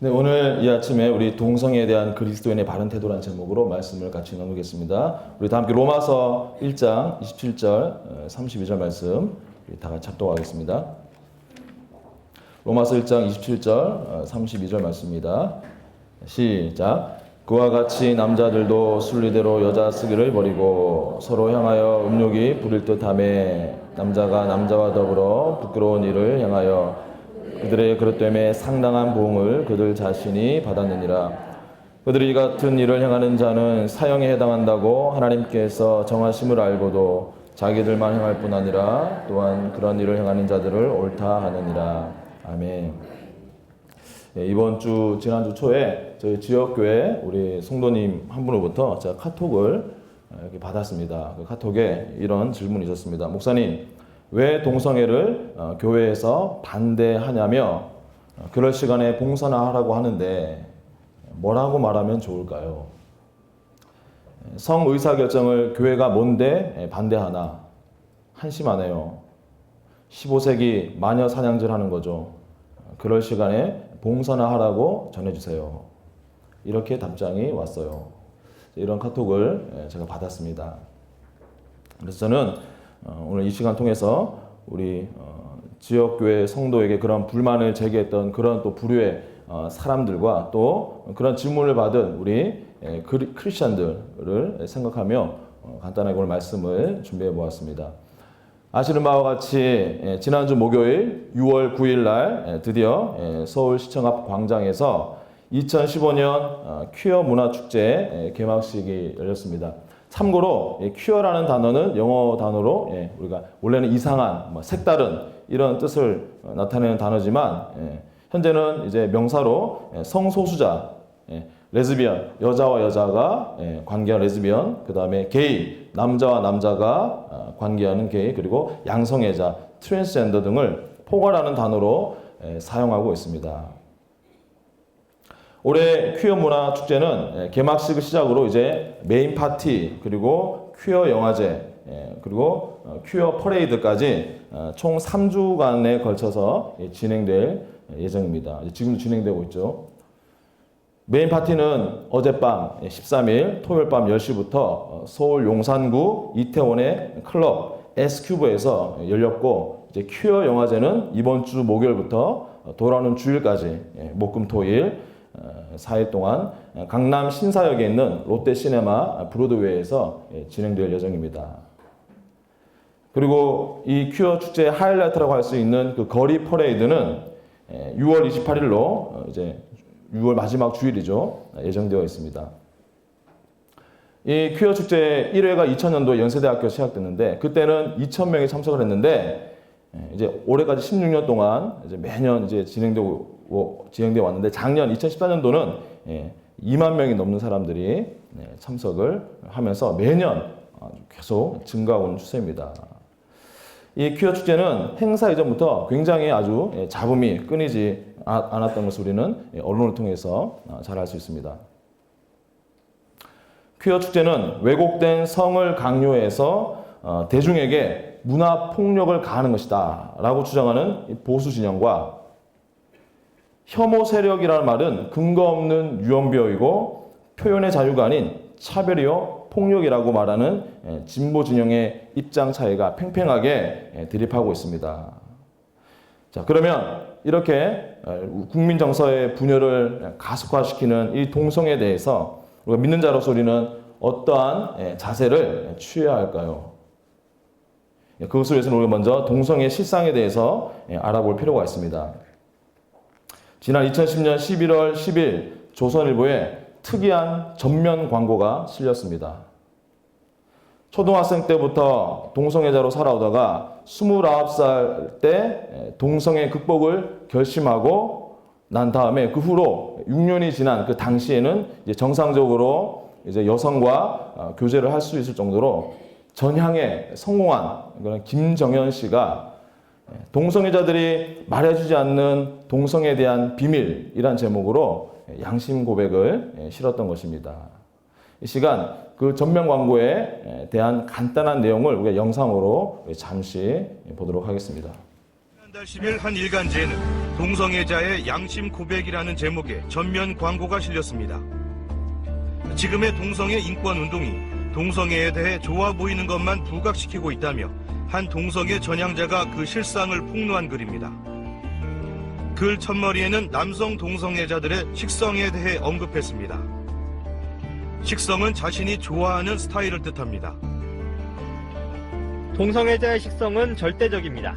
네, 오늘 이 아침에 우리 동성애에 대한 그리스도인의 바른 태도라는 제목으로 말씀을 같이 나누겠습니다. 우리 다 함께 로마서 1장 27절, 32절 말씀 다 같이 합독하겠습니다. 로마서 1장 27절, 32절 말씀입니다. 시작. 그와 같이 남자들도 순리대로 여자 쓰기를 버리고 서로 향하여 음욕이 부릴 듯하며 남자가 남자와 더불어 부끄러운 일을 향하여 그들의 그릇 때문에 상당한 보응을 그들 자신이 받았느니라. 그들이 이 같은 일을 행하는 자는 사형에 해당한다고 하나님께서 정하심을 알고도 자기들만 행할 뿐 아니라 또한 그런 일을 행하는 자들을 옳다 하느니라. 아멘. 이번 주 지난주 초에 저희 지역교회 우리 성도님 한 분으로부터 제가 카톡을 이렇게 받았습니다. 그 카톡에 이런 질문이 있었습니다. 목사님, 왜 동성애를 교회에서 반대하냐며 그럴 시간에 봉사나 하라고 하는데 뭐라고 말하면 좋을까요? 성의사결정을 교회가 뭔데 반대하나? 한심하네요. 15세기 마녀 사냥질 하는 거죠. 그럴 시간에 봉사나 하라고 전해주세요. 이렇게 답장이 왔어요. 이런 카톡을 제가 받았습니다. 그래서 저는 오늘 이 시간 통해서 우리 지역교회 성도에게 그런 불만을 제기했던 그런 또 부류의 사람들과 또 그런 질문을 받은 우리 크리스천들을 생각하며 간단하게 오늘 말씀을 준비해 보았습니다. 아시는 바와 같이 지난주 목요일 6월 9일 날 드디어 서울시청 앞 광장에서 2015년 퀴어 문화축제 개막식이 열렸습니다. 참고로 퀴어라는 단어는 영어 단어로 우리가 원래는 이상한, 색다른 이런 뜻을 나타내는 단어지만 현재는 이제 명사로 성소수자, 레즈비언, 여자와 여자가 관계하는 레즈비언, 그 다음에 게이, 남자와 남자가 관계하는 게이, 그리고 양성애자, 트랜스젠더 등을 포괄하는 단어로 사용하고 있습니다. 올해 퀴어 문화 축제는 개막식을 시작으로 이제 메인 파티, 그리고 퀴어 영화제, 그리고 퀴어 퍼레이드까지 총 3주간에 걸쳐서 진행될 예정입니다. 지금도 진행되고 있죠. 메인 파티는 어젯밤 13일 토요일 밤 10시부터 서울 용산구 이태원의 클럽 S큐브에서 열렸고, 이제 퀴어 영화제는 이번 주 목요일부터 돌아오는 주일까지 목금토일 4일 동안 강남 신사역에 있는 롯데시네마 브로드웨이에서 진행될 예정입니다. 그리고 이 퀴어 축제의 하이라이트라고 할 수 있는 그 거리 퍼레이드는 6월 28일로 이제 6월 마지막 주일이죠. 예정되어 있습니다. 이 퀴어 축제 1회가 2000년도 연세대학교 시작됐는데 그때는 2000명이 참석을 했는데 이제 올해까지 16년 동안 이제 매년 이제 진행되어 왔는데 작년 2014년도는 2만 명이 넘는 사람들이 참석을 하면서 매년 계속 증가하고 있는 추세입니다. 이 퀴어 축제는 행사 이전부터 굉장히 아주 잡음이 끊이지 않았던 것을 우리는 언론을 통해서 잘 알 수 있습니다. 퀴어 축제는 왜곡된 성을 강요해서 대중에게 문화 폭력을 가하는 것이다 라고 주장하는 보수 진영과 혐오 세력이라는 말은 근거 없는 유언비어이고 표현의 자유가 아닌 차별이요 폭력이라고 말하는 진보 진영의 입장 차이가 팽팽하게 대립하고 있습니다. 자, 그러면 이렇게 국민 정서의 분열을 가속화시키는 이 동성애에 대해서 우리가 믿는 자로서 우리는 어떠한 자세를 취해야 할까요? 그것을 위해서는 우리가 먼저 동성애 실상에 대해서 알아볼 필요가 있습니다. 지난 2010년 11월 10일 조선일보에 특이한 전면 광고가 실렸습니다. 초등학생 때부터 동성애자로 살아오다가 29살 때 동성애 극복을 결심하고 난 다음에 그 후로 6년이 지난 그 당시에는 이제 정상적으로 이제 여성과 교제를 할 수 있을 정도로 전향에 성공한 그런 김정현 씨가 동성애자들이 말해주지 않는 동성애에 대한 비밀이란 제목으로 양심 고백을 실었던 것입니다. 이 시간 그 전면 광고에 대한 간단한 내용을 우리가 영상으로 잠시 보도록 하겠습니다. 지난달 10일 한 일간지에는 동성애자의 양심 고백이라는 제목의 전면 광고가 실렸습니다. 지금의 동성애 인권 운동이 동성애에 대해 좋아 보이는 것만 부각시키고 있다며 한 동성애 전향자가 그 실상을 폭로한 글입니다. 글 첫머리에는 남성 동성애자들의 식성에 대해 언급했습니다. 식성은 자신이 좋아하는 스타일을 뜻합니다. 동성애자의 식성은 절대적입니다.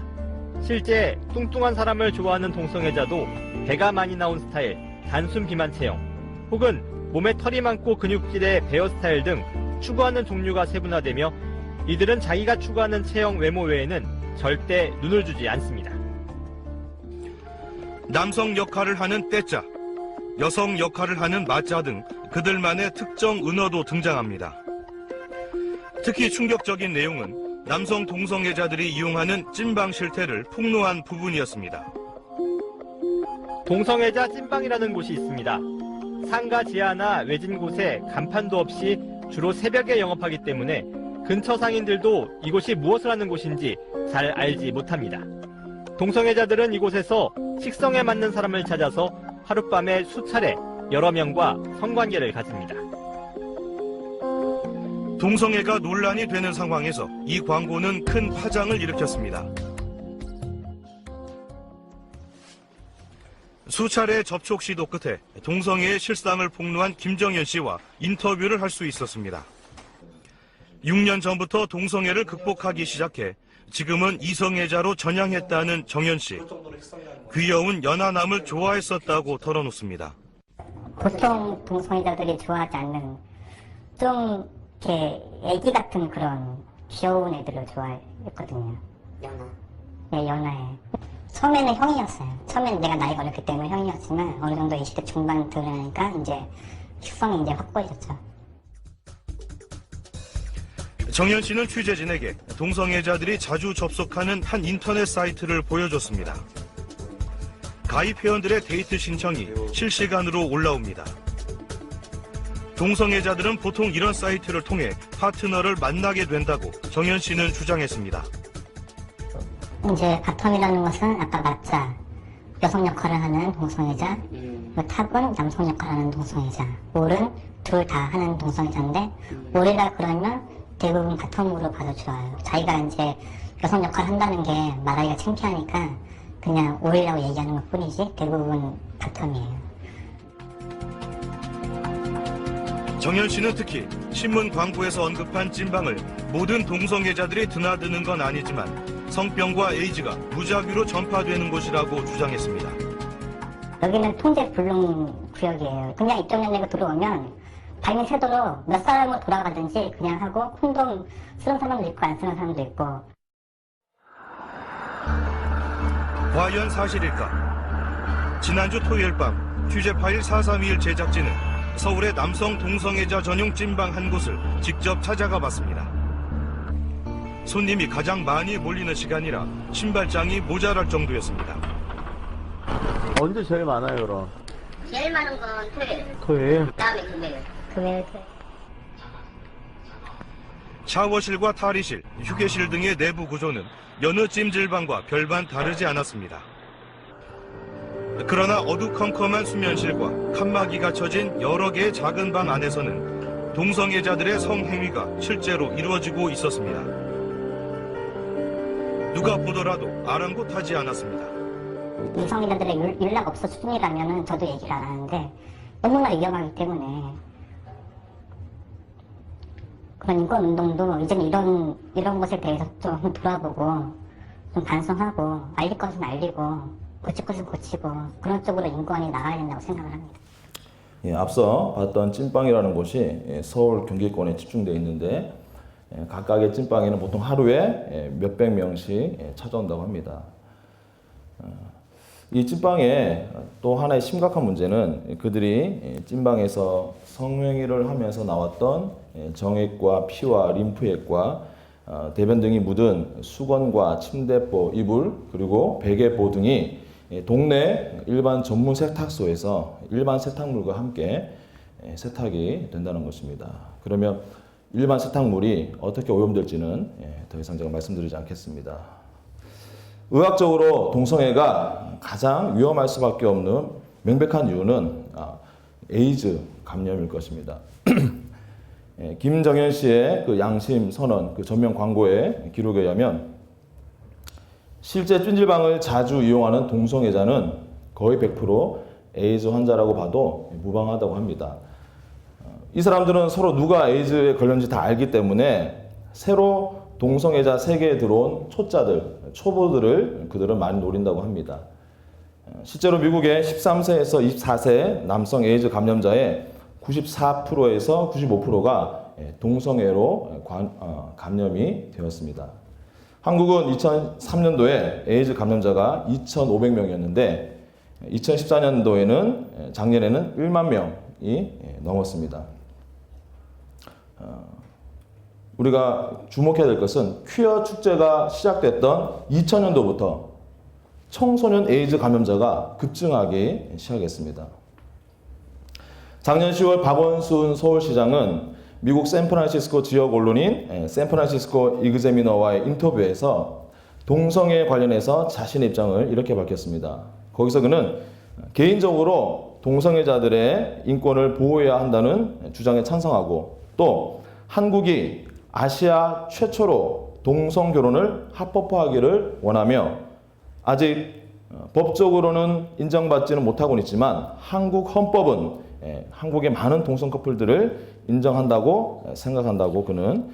실제 뚱뚱한 사람을 좋아하는 동성애자도 배가 많이 나온 스타일, 단순 비만 체형, 혹은 몸에 털이 많고 근육질의 베어 스타일 등 추구하는 종류가 세분화되며 이들은 자기가 추구하는 체형 외모 외에는 절대 눈을 주지 않습니다. 남성 역할을 하는 떼짜, 여성 역할을 하는 마짜 등 그들만의 특정 은어도 등장합니다. 특히 충격적인 내용은 남성 동성애자들이 이용하는 찐방 실태를 폭로한 부분이었습니다. 동성애자 찐방이라는 곳이 있습니다. 상가 지하나 외진 곳에 간판도 없이 주로 새벽에 영업하기 때문에 근처 상인들도 이곳이 무엇을 하는 곳인지 잘 알지 못합니다. 동성애자들은 이곳에서 식성에 맞는 사람을 찾아서 하룻밤에 수차례 여러 명과 성관계를 가집니다. 동성애가 논란이 되는 상황에서 이 광고는 큰 파장을 일으켰습니다. 수차례 접촉 시도 끝에 동성애의 실상을 폭로한 김정현 씨와 인터뷰를 할 수 있었습니다. 6년 전부터 동성애를 극복하기 시작해 지금은 이성애자로 전향했다는 정현 씨. 귀여운 연하남을 좋아했었다고 털어놓습니다. 보통 동성애자들이 좋아하지 않는 좀 이렇게 애기 같은 그런 귀여운 애들을 좋아했거든요. 연하? 네, 연하에. 처음에는 형이었어요. 처음에는 내가 나이가 어렸기 때문에 형이었지만 어느 정도 20대 중반 들으니까 이제 식성이 이제 확고해졌죠. 정현 씨는 취재진에게 동성애자들이 자주 접속하는 한 인터넷 사이트를 보여줬습니다. 가입 회원들의 데이트 신청이 실시간으로 올라옵니다. 동성애자들은 보통 이런 사이트를 통해 파트너를 만나게 된다고 정현 씨는 주장했습니다. 이제 바텀이라는 것은 아까 맞자, 여성 역할을 하는 동성애자, 탑은 남성 역할을 하는 동성애자, 올은 둘 다 하는 동성애자인데 올이라 그러면 대부분 바텀으로 봐도 좋아요. 자기가 이제 여성 역할을 한다는 게 말하기가 창피하니까 그냥 올이라고 얘기하는 것 뿐이지 대부분 바텀이에요. 정현 씨는 특히 신문 광고에서 언급한 찐방을 모든 동성애자들이 드나드는 건 아니지만 성병과 에이즈가 무작위로 전파되는 곳이라고 주장했습니다. 여기는 통제 불능 구역이에요. 그냥 입점 연례가 들어오면 발밑 새도록 몇 사람으로 돌아가든지 그냥 하고 콘돔 쓰는 사람도 있고 안 쓰는 사람도 있고. 과연 사실일까? 지난주 토요일 밤 취재 파일 4321 제작진은 서울의 남성 동성애자 전용 찐방 한 곳을 직접 찾아가 봤습니다. 손님이 가장 많이 몰리는 시간이라 신발장이 모자랄 정도였습니다. 언제 제일 많아요, 그럼? 제일 많은 건 토요일. 토요일? 그다음에 금요일. 금요일. 샤워실과 탈의실, 휴게실 등의 내부 구조는 여느 찜질방과 별반 다르지 않았습니다. 그러나 어두컴컴한 수면실과 칸막이가 쳐진 여러 개의 작은 방 안에서는 동성애자들의 성행위가 실제로 이루어지고 있었습니다. 누가 보더라도 아랑곳하지 않았습니다. 이성애자들의 윤락업소 수준이라면 저도 얘기를 안 하는데 너무나 위험하기 때문에 그런 인권운동도 이제는 이런 것에 대해서 좀 돌아보고 좀 반성하고 알릴 것은 알리고 고칠 것은 고치고 그런 쪽으로 인권이 나가야 된다고 생각을 합니다. 예, 앞서 봤던 찐빵이라는 곳이 서울 경기권에 집중되어 있는데 각각의 찐빵에는 보통 하루에 몇백 명씩 찾아온다고 합니다. 이 찐빵의 또 하나의 심각한 문제는 그들이 찐빵에서 성행위를 하면서 나왔던 정액과 피와 림프액과 대변 등이 묻은 수건과 침대보, 이불, 그리고 베개보 등이 동네 일반 전문 세탁소에서 일반 세탁물과 함께 세탁이 된다는 것입니다. 그러면 일반 세탁물이 어떻게 오염될지는 더 이상 제가 말씀드리지 않겠습니다. 의학적으로 동성애가 가장 위험할 수밖에 없는 명백한 이유는 에이즈 감염일 것입니다. 김정현 씨의 그 양심 선언, 그 전면 광고의 기록에 의하면 실제 찜질방을 자주 이용하는 동성애자는 거의 100% 에이즈 환자라고 봐도 무방하다고 합니다. 이 사람들은 서로 누가 에이즈에 걸렸는지 다 알기 때문에 새로 동성애자 세계에 들어온 초보들을 그들은 많이 노린다고 합니다. 실제로 미국의 13세에서 24세 남성 에이즈 감염자의 94%에서 95%가 동성애로 감염이 되었습니다. 한국은 2003년도에 에이즈 감염자가 2,500명이었는데 2014년도에는 작년에는 1만 명이 넘었습니다. 우리가 주목해야 될 것은 퀴어 축제가 시작됐던 2000년도부터 청소년 에이즈 감염자가 급증하기 시작했습니다. 작년 10월 박원순 서울시장은 미국 샌프란시스코 지역 언론인 샌프란시스코 이그제미너와의 인터뷰에서 동성애 관련해서 자신의 입장을 이렇게 밝혔습니다. 거기서 그는 개인적으로 동성애자들의 인권을 보호해야 한다는 주장에 찬성하고 또 한국이 아시아 최초로 동성 결혼을 합법화하기를 원하며 아직 법적으로는 인정받지는 못하고는 있지만 한국 헌법은 한국의 많은 동성 커플들을 인정한다고 생각한다고 그는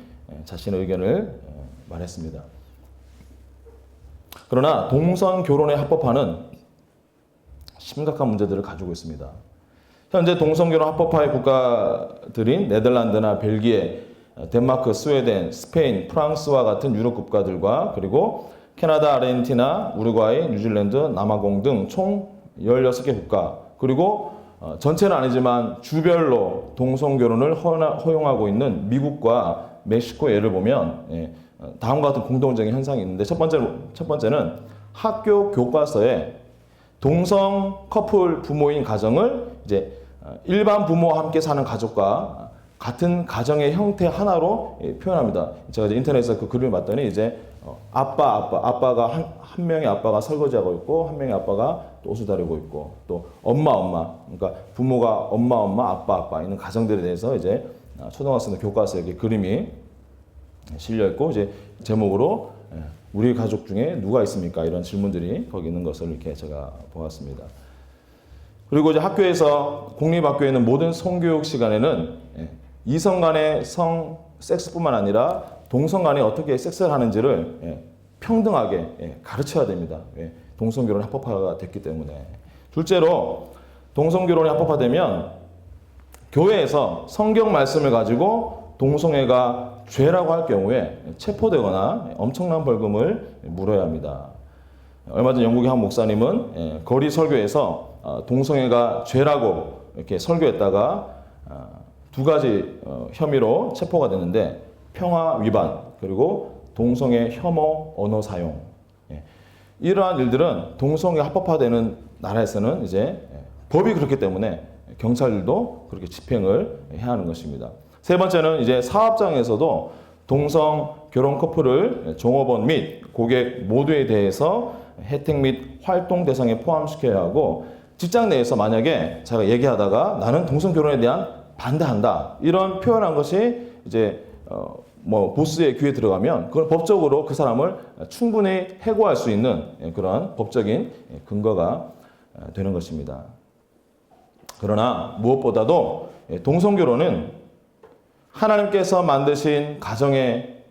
자신의 의견을 말했습니다. 그러나 동성 결혼의 합법화는 심각한 문제들을 가지고 있습니다. 현재 동성 결혼 합법화의 국가들인 네덜란드나 벨기에, 덴마크, 스웨덴, 스페인, 프랑스와 같은 유럽 국가들과 그리고 캐나다, 아르헨티나, 우루과이, 뉴질랜드, 남아공 등 총 16개 국가 그리고 전체는 아니지만 주별로 동성결혼을 허용하고 있는 미국과 멕시코의 예를 보면 다음과 같은 공통적인 현상이 있는데 첫 번째는 학교 교과서에 동성 커플 부모인 가정을 이제 일반 부모와 함께 사는 가족과 같은 가정의 형태 하나로 표현합니다. 제가 이제 인터넷에서 그 글을 봤더니 이제 아빠가 한 명의 아빠가 설거지하고 있고 한 명의 아빠가 또 옷을 다리고 있고 또 엄마 그러니까 부모가 엄마 아빠 있는 가정들에 대해서 이제 초등학생 교과서에 이렇게 그림이 실려 있고 이제 제목으로 우리 가족 중에 누가 있습니까? 이런 질문들이 거기 있는 것을 이렇게 제가 보았습니다. 그리고 이제 학교에서 공립학교에는 모든 성교육 시간에는 이성 간의 섹스뿐만 아니라 동성 간에 어떻게 섹스를 하는지를 평등하게 가르쳐야 됩니다. 동성결혼이 합법화가 됐기 때문에. 둘째로 동성결혼이 합법화되면 교회에서 성경 말씀을 가지고 동성애가 죄라고 할 경우에 체포되거나 엄청난 벌금을 물어야 합니다. 얼마 전 영국의 한 목사님은 거리 설교에서 동성애가 죄라고 이렇게 설교했다가 두 가지 혐의로 체포가 됐는데 평화 위반 그리고 동성애 혐오 언어 사용 이러한 일들은 동성애 합법화되는 나라에서는 이제 법이 그렇기 때문에 경찰들도 그렇게 집행을 해야 하는 것입니다. 세 번째는 이제 사업장에서도 동성 결혼 커플을 종업원 및 고객 모두에 대해서 혜택 및 활동 대상에 포함시켜야 하고 직장 내에서 만약에 제가 얘기하다가 나는 동성 결혼에 대한 반대한다 이런 표현한 것이 이제 보스의 귀에 들어가면 그건 법적으로 그 사람을 충분히 해고할 수 있는 그런 법적인 근거가 되는 것입니다. 그러나 무엇보다도 동성결혼은 하나님께서 만드신 가정의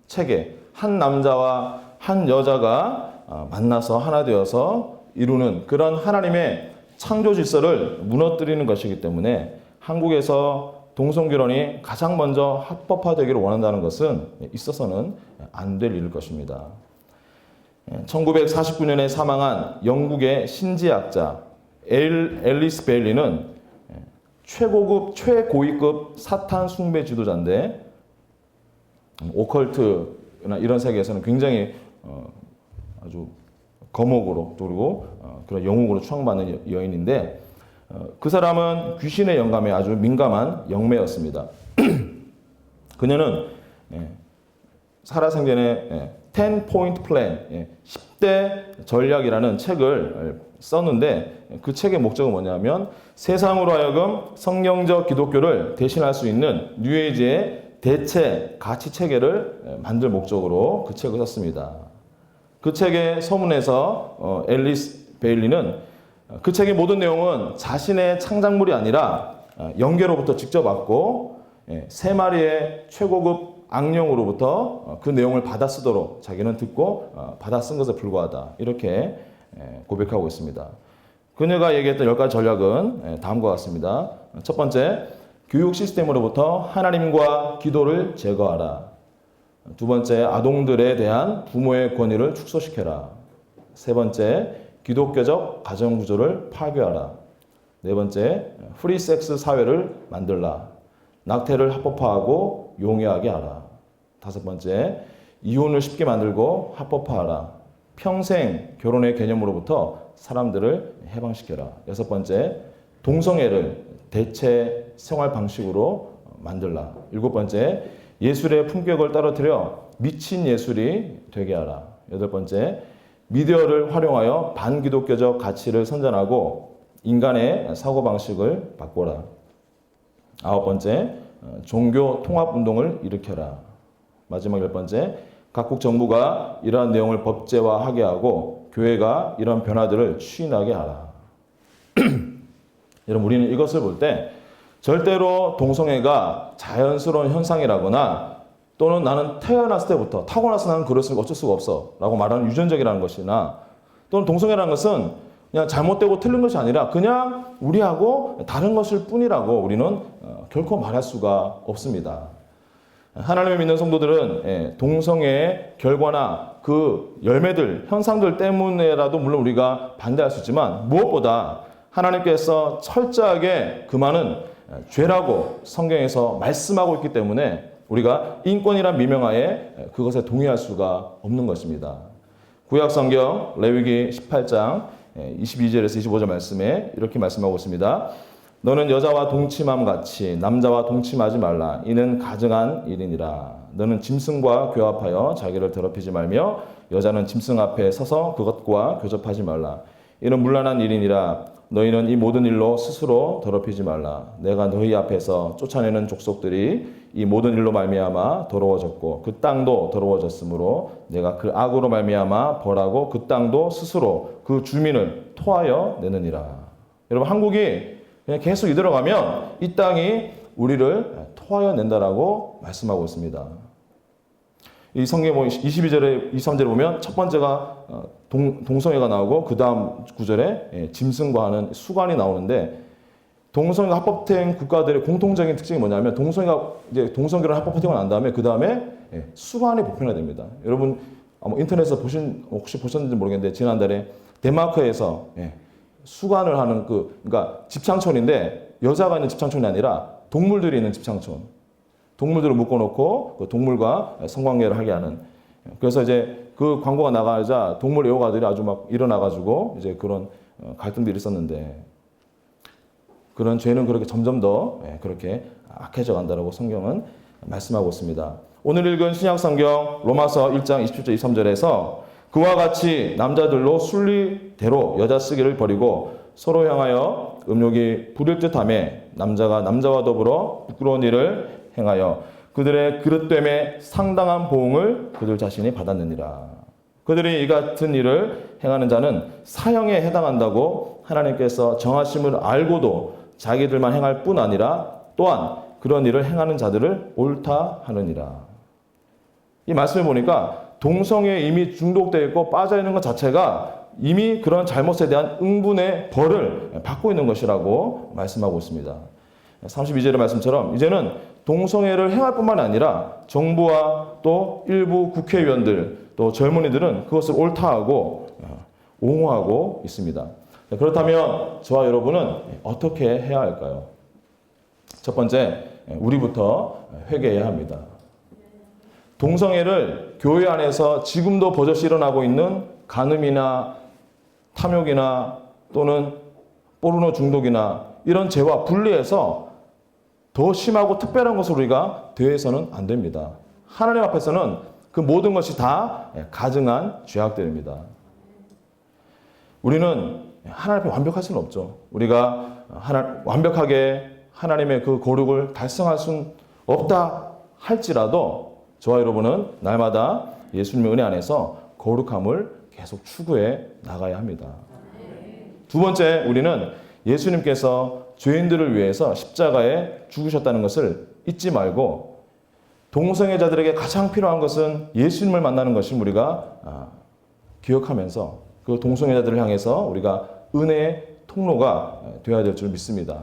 체계, 한 남자와 한 여자가 만나서 하나 되어서 이루는 그런 하나님의 창조 질서를 무너뜨리는 것이기 때문에 한국에서 동성결혼이 가장 먼저 합법화되기를 원한다는 것은 있어서는 안 될 일일 것입니다. 1949년에 사망한 영국의 신지학자 앨리스 베일리는 최고위급 사탄 숭배 지도자인데 오컬트나 이런 세계에서는 굉장히 아주 거목으로 그리고 그런 영웅으로 추앙받는 여인인데 그 사람은 귀신의 영감에 아주 민감한 영매였습니다. 그녀는 살아생전에 10포인트 플랜, 10대 전략이라는 책을 썼는데 그 책의 목적은 뭐냐면 세상으로 하여금 성경적 기독교를 대신할 수 있는 뉴에이지의 대체 가치 체계를 만들 목적으로 그 책을 썼습니다. 그 책의 서문에서 앨리스 베일리는 그 책의 모든 내용은 자신의 창작물이 아니라 영계로부터 직접 받고 세 마리의 최고급 악령으로부터 그 내용을 받아 쓰도록 자기는 듣고 받아 쓴 것에 불과하다. 이렇게 고백하고 있습니다. 그녀가 얘기했던 10가지 전략은 다음과 같습니다. 첫 번째, 교육 시스템으로부터 하나님과 기도를 제거하라. 두 번째, 아동들에 대한 부모의 권위를 축소시켜라. 세 번째, 기독교적 가정구조를 파괴하라. 네 번째, 프리섹스 사회를 만들라. 낙태를 합법화하고 용이하게 하라. 다섯 번째, 이혼을 쉽게 만들고 합법화하라. 평생 결혼의 개념으로부터 사람들을 해방시켜라. 여섯 번째, 동성애를 대체 생활 방식으로 만들라. 일곱 번째, 예술의 품격을 떨어뜨려 미친 예술이 되게 하라. 여덟 번째, 미디어를 활용하여 반기독교적 가치를 선전하고 인간의 사고방식을 바꿔라. 아홉 번째, 종교 통합운동을 일으켜라. 마지막 열 번째, 각국 정부가 이러한 내용을 법제화하게 하고 교회가 이런 변화들을 추진하게 하라. 여러분, 우리는 이것을 볼 때 절대로 동성애가 자연스러운 현상이라거나 또는 나는 태어났을 때부터 타고나서 나는 그랬으니까 어쩔 수가 없어 라고 말하는 유전적이라는 것이나 또는 동성애라는 것은 그냥 잘못되고 틀린 것이 아니라 그냥 우리하고 다른 것일 뿐이라고 우리는 결코 말할 수가 없습니다. 하나님을 믿는 성도들은 동성애의 결과나 그 열매들, 현상들 때문에라도 물론 우리가 반대할 수 있지만 무엇보다 하나님께서 철저하게 금하는 죄라고 성경에서 말씀하고 있기 때문에 우리가 인권이란 미명하에 그것에 동의할 수가 없는 것입니다. 구약 성경 레위기 18장 22절에서 25절 말씀에 이렇게 말씀하고 있습니다. 너는 여자와 동침함 같이 남자와 동침하지 말라. 이는 가증한 일이니라. 너는 짐승과 교합하여 자기를 더럽히지 말며 여자는 짐승 앞에 서서 그것과 교접하지 말라. 이는 문란한 일이니라. 너희는 이 모든 일로 스스로 더럽히지 말라. 내가 너희 앞에서 쫓아내는 족속들이 이 모든 일로 말미암아 더러워졌고 그 땅도 더러워졌으므로 내가 그 악으로 말미암아 벌하고 그 땅도 스스로 그 주민을 토하여 내느니라. 여러분, 한국이 그냥 계속 이대로 가면 이 땅이 우리를 토하여 낸다라고 말씀하고 있습니다. 이 성경 22절에 23절에 보면 첫 번째가 동성애가 나오고 그 다음 구절에 짐승과 하는 수관이 나오는데 동성애가 합법된 국가들의 공통적인 특징이 뭐냐면 동성결혼 합법화되고 난 다음에 그 다음에 수관이 보편화됩니다. 여러분 인터넷에서 혹시 보셨는지 모르겠는데 지난달에 덴마크에서 수관을 하는 그러니까 집창촌인데 여자가 있는 집창촌이 아니라 동물들이 있는 집창촌. 동물들을 묶어놓고 그 동물과 성관계를 하게 하는. 그래서 이제 그 광고가 나가자 동물 애호가들이 아주 막 일어나가지고 이제 그런 갈등들이 있었는데 그런 죄는 그렇게 점점 더 그렇게 악해져 간다라고 성경은 말씀하고 있습니다. 오늘 읽은 신약 성경 로마서 1장 27절 23절에서 그와 같이 남자들로 순리대로 여자 쓰기를 버리고 서로 향하여 음욕이 부릴 듯하며 남자가 남자와 더불어 부끄러운 일을 행하여 그들의 그릇됨에 상당한 보응을 그들 자신이 받았느니라. 그들이 이 같은 일을 행하는 자는 사형에 해당한다고 하나님께서 정하심을 알고도 자기들만 행할 뿐 아니라 또한 그런 일을 행하는 자들을 옳다 하느니라. 이 말씀을 보니까 동성애에 이미 중독되어 있고 빠져 있는 것 자체가 이미 그런 잘못에 대한 응분의 벌을 받고 있는 것이라고 말씀하고 있습니다. 32절의 말씀처럼 이제는 동성애를 행할 뿐만 아니라 정부와 또 일부 국회의원들 또 젊은이들은 그것을 옳다하고 옹호하고 있습니다. 그렇다면 저와 여러분은 어떻게 해야 할까요? 첫 번째, 우리부터 회개해야 합니다. 동성애를 교회 안에서 지금도 버젓이 일어나고 있는 간음이나 탐욕이나 또는 포르노 중독이나 이런 죄와 분리해서 더 심하고 특별한 것을 우리가 대해서는 안 됩니다. 하나님 앞에서는 그 모든 것이 다 가증한 죄악들입니다. 우리는 하나님 앞에 완벽할 수는 없죠. 우리가 완벽하게 하나님의 그 거룩을 달성할 수는 없다 할지라도 저와 여러분은 날마다 예수님의 은혜 안에서 거룩함을 계속 추구해 나가야 합니다. 두 번째, 우리는 예수님께서 죄인들을 위해서 십자가에 죽으셨다는 것을 잊지 말고 동성애자들에게 가장 필요한 것은 예수님을 만나는 것을 우리가 기억하면서 그 동성애자들을 향해서 우리가 은혜의 통로가 되어야 될 줄 믿습니다.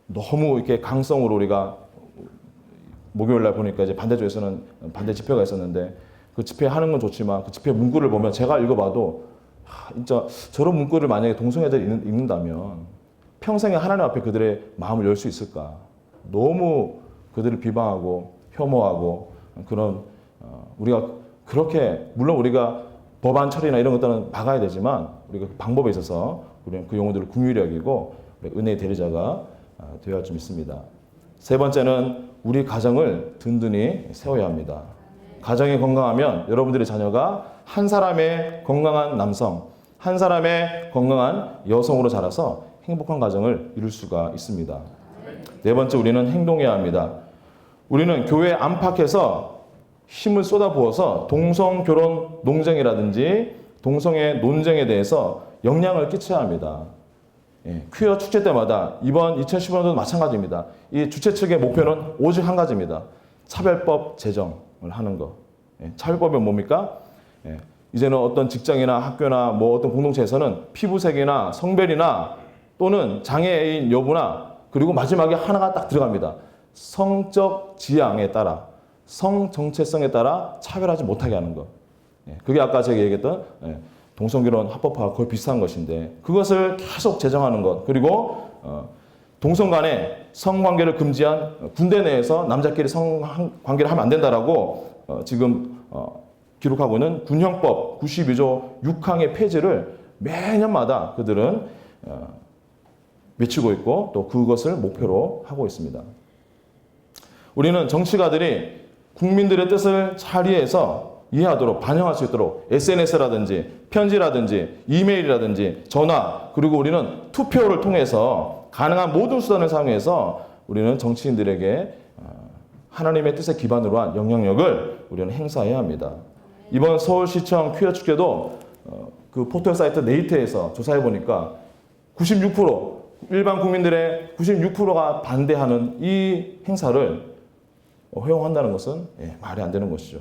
너무 이렇게 강성으로 우리가 목요일날 보니까 이제 반대쪽에서는 반대 집회가 있었는데 그 집회 하는 건 좋지만 그 집회 문구를 보면 제가 읽어봐도 진짜 저런 문구를 만약에 동성애자들이 읽는다면 평생에 하나님 앞에 그들의 마음을 열 수 있을까? 너무 그들을 비방하고 혐오하고 그런 우리가 그렇게 물론 우리가 법안 처리나 이런 것들은 막아야 되지만 우리가 그 방법에 있어서 우리는 그 영혼들을 긍휼히 여기고 은혜의 대리자가 되어야 할 줄 믿습니다. 세 번째는 우리 가정을 든든히 세워야 합니다. 가정이 건강하면 여러분들의 자녀가 한 사람의 건강한 남성, 한 사람의 건강한 여성으로 자라서 행복한 가정을 이룰 수가 있습니다. 네 번째, 우리는 행동해야 합니다. 우리는 교회 안팎에서 힘을 쏟아부어서 동성 결혼 논쟁이라든지 동성애 논쟁에 대해서 영향을 끼쳐야 합니다. 퀴어 축제 때마다 이번 2015년도 마찬가지입니다. 이 주최 측의 목표는 오직 한 가지입니다. 차별법 제정을 하는 것. 차별법이 뭡니까? 이제는 어떤 직장이나 학교나 뭐 어떤 공동체에서는 피부색이나 성별이나 또는 장애인 여부나 그리고 마지막에 하나가 딱 들어갑니다. 성적 지향에 따라 성 정체성에 따라 차별하지 못하게 하는 것. 그게 아까 제가 얘기했던 동성결혼 합법화와 거의 비슷한 것인데 그것을 계속 제정하는 것. 그리고 동성 간의 성관계를 금지한 군대 내에서 남자끼리 성관계를 하면 안 된다라고 지금 기록하고 있는 군형법 92조 6항의 폐지를 매년마다 그들은 외치고 있고 또 그것을 목표로 하고 있습니다. 우리는 정치가들이 국민들의 뜻을 잘 이해하도록 반영할 수 있도록 SNS라든지 편지라든지 이메일이라든지 전화 그리고 우리는 투표를 통해서 가능한 모든 수단을 사용해서 우리는 정치인들에게 하나님의 뜻에 기반으로 한 영향력을 우리는 행사해야 합니다. 이번 서울시청 퀴어 축제도 그 포털 사이트 네이트에서 조사해 보니까 96% 일반 국민들의 96%가 반대하는 이 행사를 허용한다는 것은 말이 안 되는 것이죠.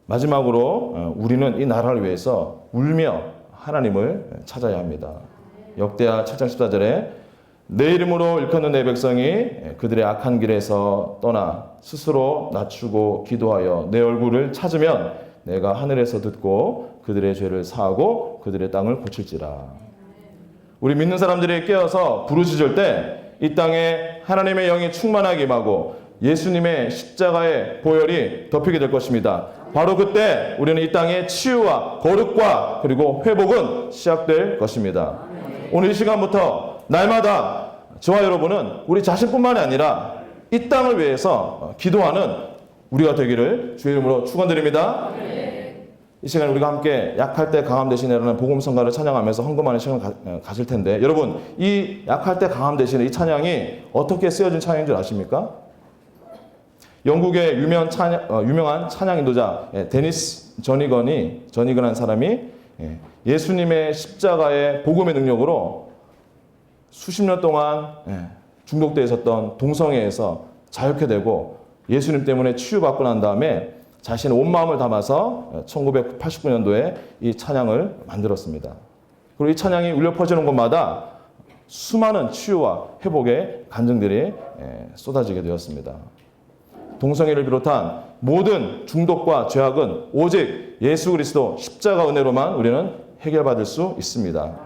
마지막으로 우리는 이 나라를 위해서 울며 하나님을 찾아야 합니다. 역대하 7장 14절에 내 이름으로 일컫는 내 백성이 그들의 악한 길에서 떠나 스스로 낮추고 기도하여 내 얼굴을 찾으면 내가 하늘에서 듣고 그들의 죄를 사하고 그들의 땅을 고칠지라. 우리 믿는 사람들이 깨어서 부르짖을 때 이 땅에 하나님의 영이 충만하게 임하고 예수님의 십자가의 보혈이 덮이게 될 것입니다. 바로 그때 우리는 이 땅의 치유와 거룩과 그리고 회복은 시작될 것입니다. 오늘 이 시간부터 날마다 저와 여러분은 우리 자신뿐만이 아니라 이 땅을 위해서 기도하는 우리가 되기를 주의 이름으로 축원드립니다. 이 시간 우리가 함께 약할 때 강함 되시네라는 복음성가를 찬양하면서 헌금하는 시간을 가질 텐데 여러분 이 약할 때 강함 되시네 이 찬양이 어떻게 쓰여진 찬양인 줄 아십니까? 영국의 유명한 찬양 인도자 데니스 저니건이라는 사람이 예수님의 십자가의 복음의 능력으로 수십 년 동안 중독되어 있었던 동성애에서 자유케 되고 예수님 때문에 치유받고 난 다음에 자신의 온 마음을 담아서 1989년도에 이 찬양을 만들었습니다. 그리고 이 찬양이 울려 퍼지는 곳마다 수많은 치유와 회복의 간증들이 쏟아지게 되었습니다. 동성애를 비롯한 모든 중독과 죄악은 오직 예수 그리스도 십자가 은혜로만 우리는 해결받을 수 있습니다.